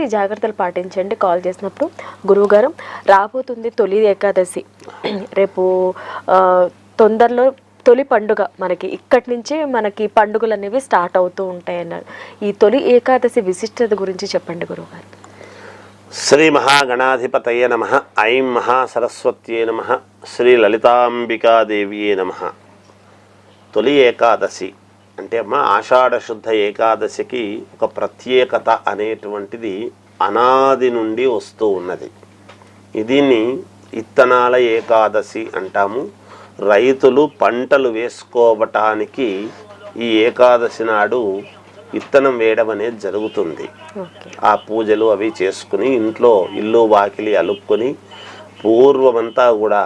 ఈ జాగ్రత్తలు పాటించండి కాల్ చేసినప్పుడు. గురువుగారు, రాబోతుంది తొలి ఏకాదశి. రేపు తొందరలో తొలి పండుగ. మనకి ఇక్కడి నుంచే మనకి పండుగలు అనేవి స్టార్ట్ అవుతూ ఉంటాయి అన్నారు. ఈ తొలి ఏకాదశి విశిష్టత గురించి చెప్పండి గురువుగారు. శ్రీ మహాగణాధిపతయ నమః. ఐం మహాసరస్వత్యే నమః. శ్రీ లలితాంబికాదేవియే నమః. తొలి ఏకాదశి అంటే ఆషాఢ శుద్ధ ఏకాదశికి ఒక ప్రత్యేకత అనేటువంటిది అనాది నుండి వస్తూ ఉన్నది. దీన్ని ఇత్తనాల ఏకాదశి అంటాము. రైతులు పంటలు వేసుకోవటానికి ఈ ఏకాదశి నాడు విత్తనం వేయడం అనేది జరుగుతుంది. ఆ పూజలు అవి చేసుకుని ఇంట్లో ఇల్లు వాకిలి అలుక్కొని, పూర్వమంతా కూడా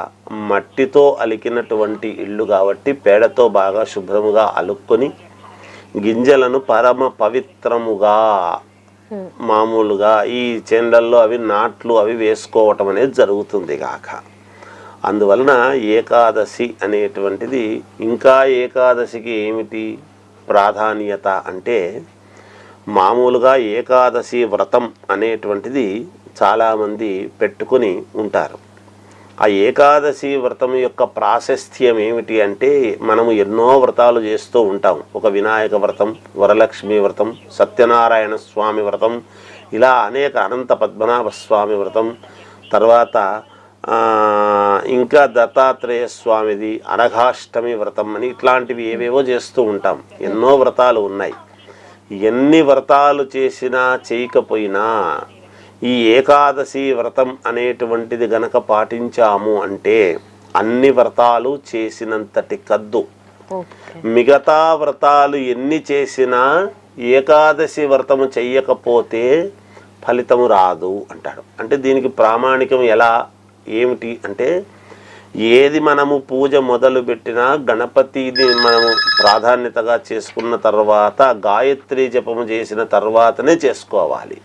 మట్టితో అలికినటువంటి ఇల్లు కాబట్టి పేడతో బాగా శుభ్రముగా అలుక్కొని గింజలను పరమ పవిత్రముగా మామూలుగా ఈ చేన్లల్లో అవి నాట్లు అవి వేసుకోవటం అనేది జరుగుతుంది కాక. అందువలన ఏకాదశి అనేటువంటిది, ఇంకా ఏకాదశికి ఏమిటి ప్రాధాన్యత అంటే, మామూలుగా ఏకాదశి వ్రతం అనేటువంటిది చాలామంది పెట్టుకుని ఉంటారు. ఆ ఏకాదశి వ్రతం యొక్క ప్రాశస్త్యం ఏమిటి అంటే, మనము ఎన్నో వ్రతాలు చేస్తూ ఉంటాం. ఒక వినాయక వ్రతం, వరలక్ష్మి వ్రతం, సత్యనారాయణ స్వామి వ్రతం, ఇలా అనేక అనంత పద్మనాభ స్వామి వ్రతం, తర్వాత ఇంకా దత్తాత్రేయ స్వామిది అనఘాష్టమి వ్రతం అని ఇట్లాంటివి ఏవేవో చేస్తూ ఉంటాం. ఎన్నో వ్రతాలు ఉన్నాయి. ఎన్ని వ్రతాలు చేసినా చేయకపోయినా ఈ ఏకాదశి వ్రతం అనేటువంటిది గనక పాటించాము అంటే అన్ని వ్రతాలు చేసినంతటి కద్దు. మిగతా వ్రతాలు ఎన్ని చేసినా ఏకాదశి వ్రతము చెయ్యకపోతే ఫలితము రాదు అంటాడు. అంటే దీనికి ప్రామాణికం ఎలా ఏమిటి అంటే, ఏది మనము పూజ మొదలు పెట్టినా గణపతిని మనము ప్రాధాన్యతగా చేసుకున్న తర్వాత గాయత్రి జపము చేసిన తర్వాతనే చేసుకోవాలి.